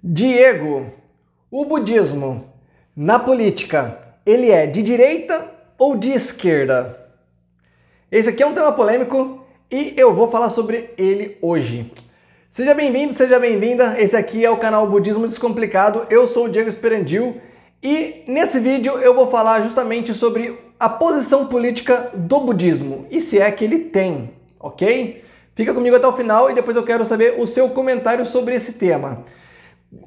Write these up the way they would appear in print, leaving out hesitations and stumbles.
Diego, o budismo na política, ele é de direita ou de esquerda? Esse aqui é um tema polêmico e eu vou falar sobre ele hoje. Seja bem-vindo, seja bem-vinda, esse aqui é o canal Budismo Descomplicado, eu sou o Diego Esperandil e nesse vídeo eu vou falar justamente sobre a posição política do budismo e se é que ele tem, ok? Fica comigo até o final e depois eu quero saber o seu comentário sobre esse tema.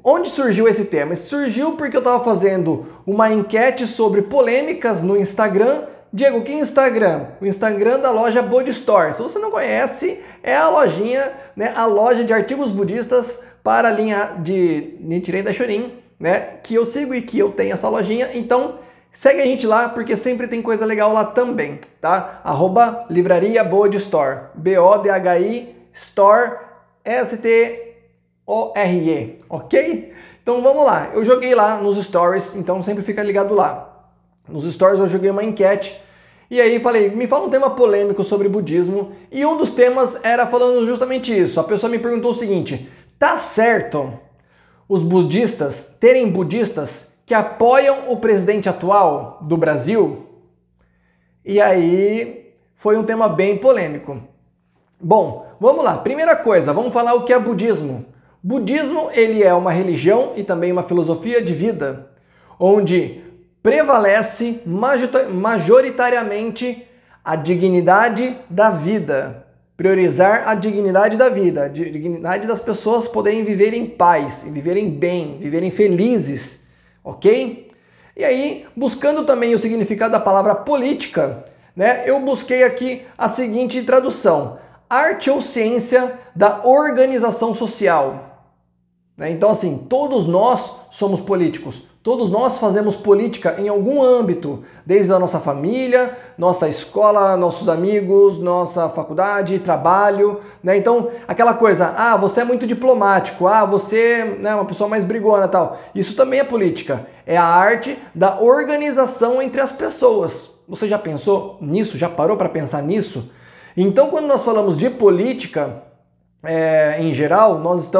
Onde surgiu esse tema? Surgiu porque eu estava fazendo uma enquete sobre polêmicas no Instagram. Diego, que Instagram? O Instagram da loja Body Store. Se você não conhece, é a lojinha, né, a loja de artigos budistas para a linha de Nichiren Daishonin, né, que eu sigo e que eu tenho essa lojinha. Então, segue a gente lá, porque sempre tem coisa legal lá também, tá? @livraria Body Store, BODHI Store, STORE, ok? Então vamos lá, eu joguei lá nos stories, então sempre fica ligado lá. Nos stories eu joguei uma enquete e aí falei, me fala um tema polêmico sobre budismo e um dos temas era falando justamente isso. A pessoa me perguntou o seguinte, tá certo os budistas terem budistas que apoiam o presidente atual do Brasil? E aí foi um tema bem polêmico. Bom, vamos lá. Primeira coisa, vamos falar o que é budismo. Budismo, ele é uma religião e também uma filosofia de vida, onde prevalece majoritariamente a dignidade da vida. Priorizar a dignidade da vida, a dignidade das pessoas poderem viver em paz, viverem bem, viverem felizes, ok? E aí, buscando também o significado da palavra política, né, eu busquei aqui a seguinte tradução: arte ou ciência da organização social. Então, assim, todos nós somos políticos, todos nós fazemos política em algum âmbito, desde a nossa família, nossa escola, nossos amigos, nossa faculdade, trabalho, né? Então, aquela coisa, você é muito diplomático, você é uma pessoa mais brigona e tal. Isso também é política, é a arte da organização entre as pessoas. Você já pensou nisso? Já parou para pensar nisso? Então, quando nós falamos de política, em geral, nós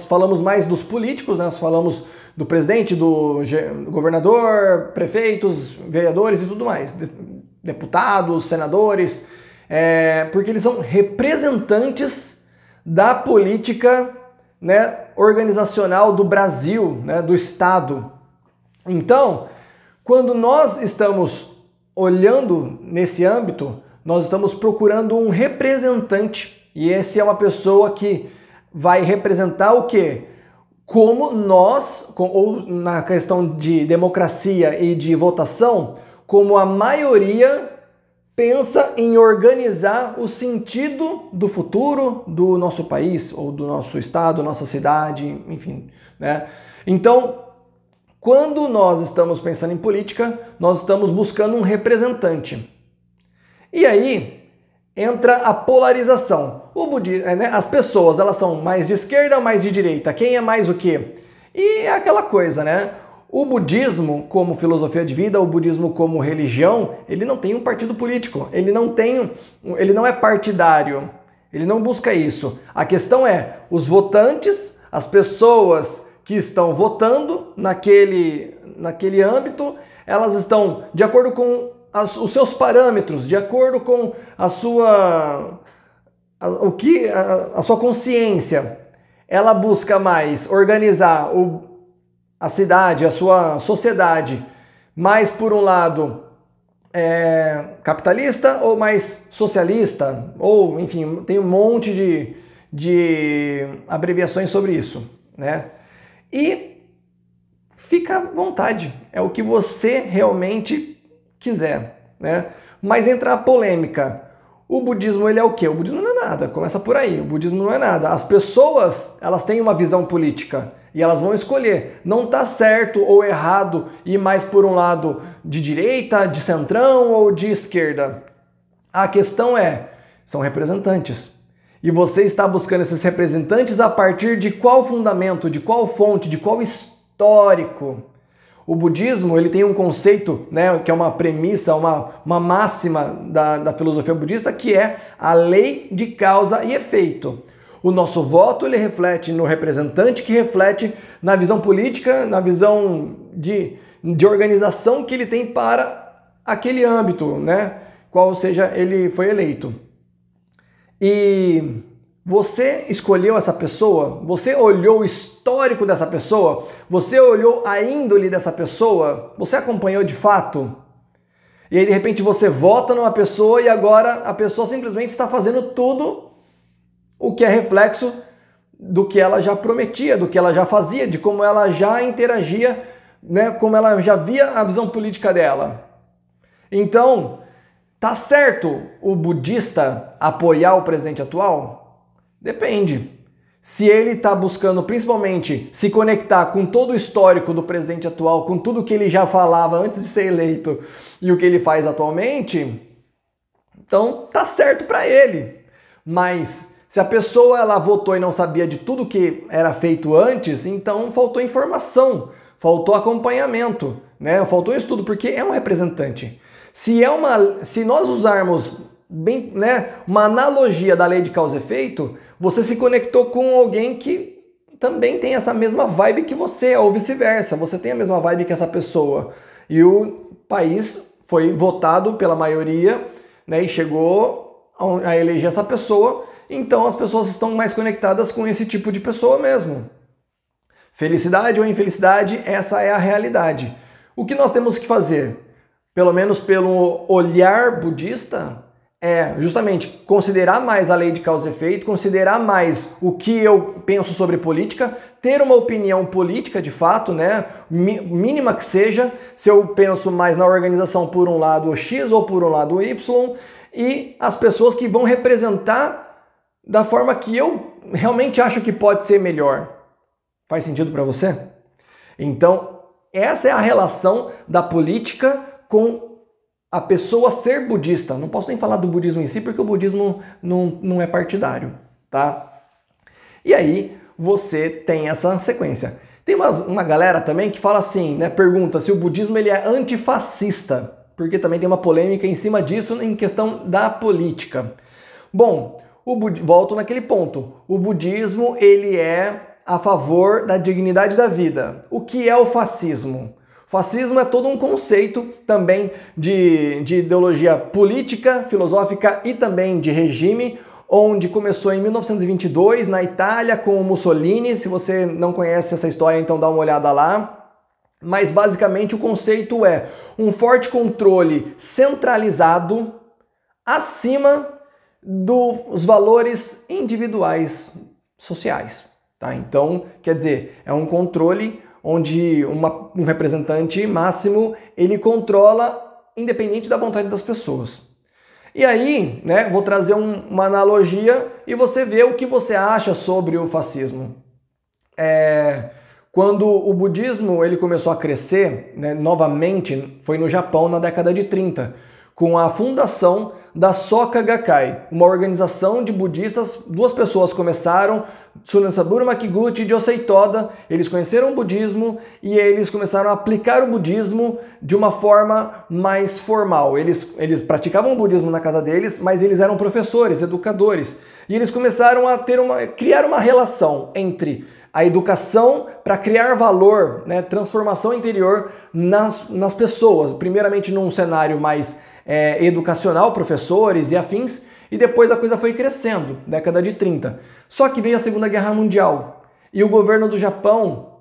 falamos mais dos políticos, né? Nós falamos do presidente, do governador, prefeitos, vereadores e tudo mais, deputados, senadores, porque eles são representantes da política, né, organizacional do Brasil, né, do Estado. Então, quando nós estamos olhando nesse âmbito, nós estamos procurando um representante. E esse é uma pessoa que vai representar o quê? Como nós, ou na questão de democracia e de votação, como a maioria pensa em organizar o sentido do futuro do nosso país, ou do nosso estado, nossa cidade, enfim, né? Então, quando nós estamos pensando em política, nós estamos buscando um representante. E aí entra a polarização. As pessoas, elas são mais de esquerda ou mais de direita? Quem é mais o quê? E é aquela coisa, né? O budismo como filosofia de vida, o budismo como religião, ele não tem um partido político, ele não é partidário, ele não busca isso. A questão é, os votantes, as pessoas que estão votando naquele âmbito, elas estão de acordo com os seus parâmetros, de acordo com a sua consciência. Ela busca mais organizar a cidade, a sua sociedade, mais por um lado capitalista ou mais socialista, ou enfim, tem um monte de abreviações sobre isso, né? E fica à vontade, é o que você realmente quiser, né? Mas entra a polêmica. O budismo, ele é o quê? O budismo não é nada, começa por aí. O budismo não é nada. As pessoas, elas têm uma visão política e elas vão escolher. Não tá certo ou errado ir mais por um lado de direita, de centrão ou de esquerda. A questão são representantes. E você está buscando esses representantes a partir de qual fundamento, de qual fonte, de qual histórico? O budismo, ele tem um conceito, né, que é uma premissa, uma máxima da filosofia budista, que é a lei de causa e efeito. O nosso voto, ele reflete no representante, que reflete na visão política, na visão de organização que ele tem para aquele âmbito, né? Qual seja ele foi eleito. E você escolheu essa pessoa? Você olhou o histórico dessa pessoa? Você olhou a índole dessa pessoa? Você acompanhou de fato? E aí, de repente, você vota numa pessoa e agora a pessoa simplesmente está fazendo tudo o que é reflexo do que ela já prometia, do que ela já fazia, de como ela já interagia, né, como ela já via a visão política dela. Então, tá certo o budista apoiar o presidente atual? Depende. Se ele está buscando principalmente se conectar com todo o histórico do presidente atual, com tudo que ele já falava antes de ser eleito e o que ele faz atualmente, então tá certo para ele. Mas se a pessoa ela votou e não sabia de tudo que era feito antes, então faltou informação, faltou acompanhamento, né? Faltou estudo, porque é um representante. Se nós usarmos bem, né, uma analogia da lei de causa e efeito, você se conectou com alguém que também tem essa mesma vibe que você, ou vice-versa, você tem a mesma vibe que essa pessoa. E o país foi votado pela maioria, né, e chegou a eleger essa pessoa. Então as pessoas estão mais conectadas com esse tipo de pessoa mesmo. Felicidade ou infelicidade, essa é a realidade. O que nós temos que fazer, pelo menos pelo olhar budista, é justamente considerar mais a lei de causa e efeito, considerar mais o que eu penso sobre política, ter uma opinião política de fato, né, mínima que seja, se eu penso mais na organização por um lado X ou por um lado Y, e as pessoas que vão representar da forma que eu realmente acho que pode ser melhor. Faz sentido para você? Então, essa é a relação da política com a pessoa ser budista. Não posso nem falar do budismo em si, porque o budismo não é partidário, tá? E aí, você tem essa sequência. Tem uma galera também que fala assim, né? Pergunta se o budismo ele é antifascista, porque também tem uma polêmica em cima disso em questão da política. Bom, volto naquele ponto. O budismo ele é a favor da dignidade da vida. O que é o fascismo? O fascismo é todo um conceito também de ideologia política, filosófica e também de regime, onde começou em 1922 na Itália com o Mussolini. Se você não conhece essa história, então dá uma olhada lá. Mas basicamente o conceito é um forte controle centralizado acima dos valores individuais sociais, tá? Então, quer dizer, é um controle onde um representante máximo, ele controla independente da vontade das pessoas. E aí, né, vou trazer uma analogia e você vê o que você acha sobre o fascismo. Quando o budismo ele começou a crescer, né, novamente, foi no Japão na década de 30, com a fundação da Soka Gakkai, uma organização de budistas. Duas pessoas começaram, Tsunesaburo Makiguchi e Josei Toda. Eles conheceram o budismo e eles começaram a aplicar o budismo de uma forma mais formal. Eles praticavam o budismo na casa deles, mas eles eram professores, educadores. E eles começaram a criar uma relação entre a educação para criar valor, né, transformação interior nas pessoas. Primeiramente num cenário mais educacional, professores e afins, e depois a coisa foi crescendo, década de 30. Só que veio a Segunda Guerra Mundial e o governo do Japão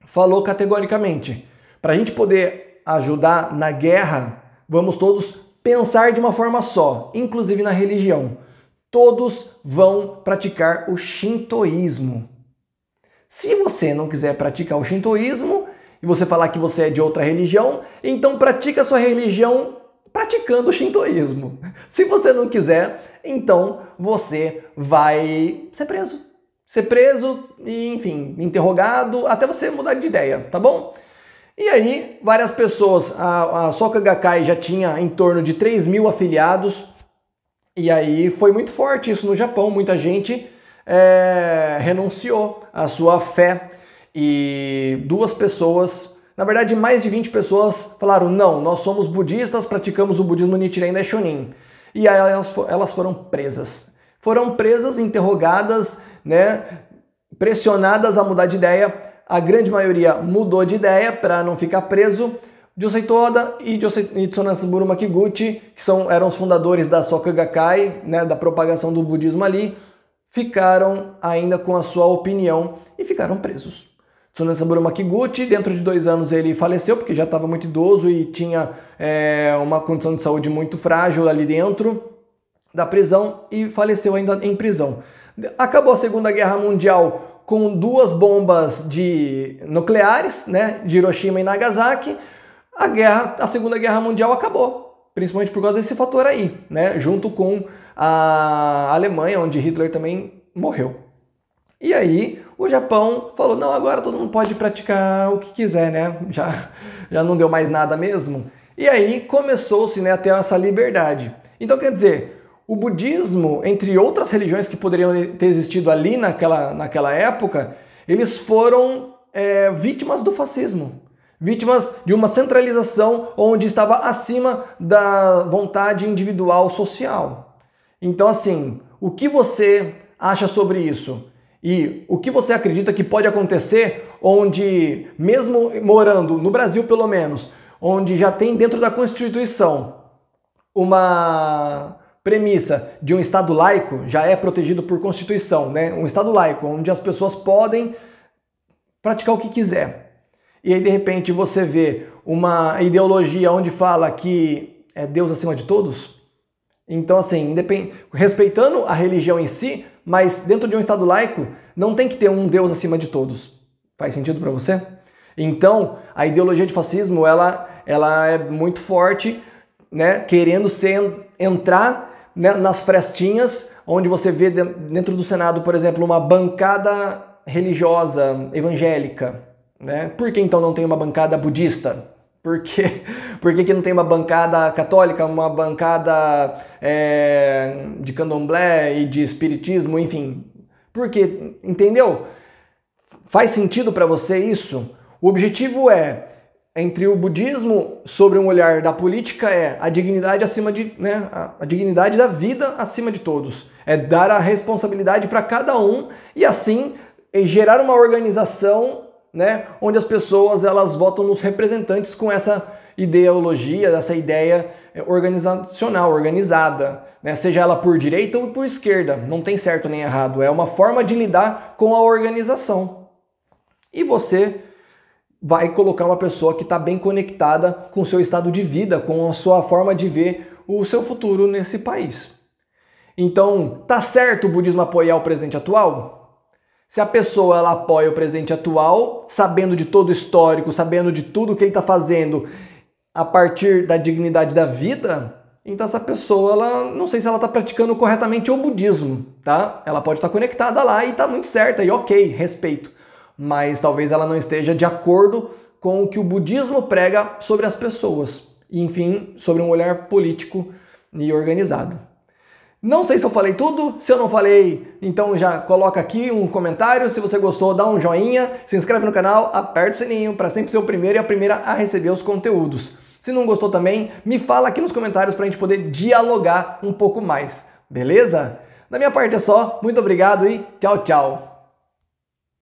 falou categoricamente, para a gente poder ajudar na guerra, vamos todos pensar de uma forma só, inclusive na religião. Todos vão praticar o shintoísmo. Se você não quiser praticar o shintoísmo e você falar que você é de outra religião, então pratica a sua religião praticando o shintoísmo. Se você não quiser, então você vai ser preso. Ser preso e, enfim, interrogado até você mudar de ideia, tá bom? E aí, várias pessoas, a Soka Gakkai já tinha em torno de 3.000 afiliados, e aí foi muito forte isso no Japão, muita gente renunciou à sua fé, e duas pessoas, na verdade mais de 20 pessoas falaram, não, nós somos budistas, praticamos o budismo Nichiren Daishonin. E aí elas foram presas. Foram presas, interrogadas, né, pressionadas a mudar de ideia. A grande maioria mudou de ideia para não ficar preso. Josei Toda e Tsunetsuburo Makiguchi, que eram os fundadores da Soka Gakkai, né, da propagação do budismo ali, ficaram ainda com a sua opinião e ficaram presos. Tsunetsuburo Makiguchi, dentro de 2 anos ele faleceu, porque já estava muito idoso e tinha uma condição de saúde muito frágil ali dentro da prisão e faleceu ainda em prisão. Acabou a Segunda Guerra Mundial com 2 bombas nucleares, né, de Hiroshima e Nagasaki. A Segunda Guerra Mundial acabou, principalmente por causa desse fator aí, né? Junto com a Alemanha, onde Hitler também morreu. E aí o Japão falou, não, agora todo mundo pode praticar o que quiser, né? Já não deu mais nada mesmo. E aí começou-se, né, a ter essa liberdade. Então, quer dizer, o budismo, entre outras religiões que poderiam ter existido ali naquela época, eles foram vítimas do fascismo. Vítimas de uma centralização onde estava acima da vontade individual social. Então, assim, o que você acha sobre isso? E o que você acredita que pode acontecer onde, mesmo morando no Brasil pelo menos, onde já tem dentro da Constituição uma premissa de um Estado laico, já é protegido por Constituição, né? Um Estado laico, onde as pessoas podem praticar o que quiser. E aí, de repente, você vê uma ideologia onde fala que é Deus acima de todos. Então, assim, respeitando a religião em si, mas dentro de um Estado laico, não tem que ter um Deus acima de todos. Faz sentido para você? Então, a ideologia de fascismo, ela é muito forte, né, querendo entrar, né, nas frestinhas, onde você vê dentro do Senado, por exemplo, uma bancada religiosa evangélica. Né? Por que então não tem uma bancada budista? Por que não tem uma bancada católica, uma bancada de candomblé e de espiritismo, enfim? Porque, entendeu? Faz sentido para você isso? O objetivo entre o budismo sobre um olhar da política a dignidade acima né, a dignidade da vida acima de todos. É dar a responsabilidade para cada um e assim gerar uma organização, né, onde as pessoas elas votam nos representantes com essa ideologia, essa ideia organizacional, organizada, né, seja ela por direita ou por esquerda, não tem certo nem errado, é uma forma de lidar com a organização. E você vai colocar uma pessoa que está bem conectada com o seu estado de vida, com a sua forma de ver o seu futuro nesse país. Então, tá certo o budismo apoiar o presidente atual? Se a pessoa ela apoia o presidente atual, sabendo de todo o histórico, sabendo de tudo que ele está fazendo a partir da dignidade da vida, então essa pessoa, ela não sei se ela está praticando corretamente o budismo, tá? Ela pode estar conectada lá e está muito certa, e ok, respeito. Mas talvez ela não esteja de acordo com o que o budismo prega sobre as pessoas. E, enfim, sobre um olhar político e organizado. Não sei se eu falei tudo, se eu não falei, então já coloca aqui um comentário, se você gostou dá um joinha, se inscreve no canal, aperta o sininho para sempre ser o primeiro e a primeira a receber os conteúdos. Se não gostou também, me fala aqui nos comentários para a gente poder dialogar um pouco mais, beleza? Da minha parte é só, muito obrigado e tchau, tchau!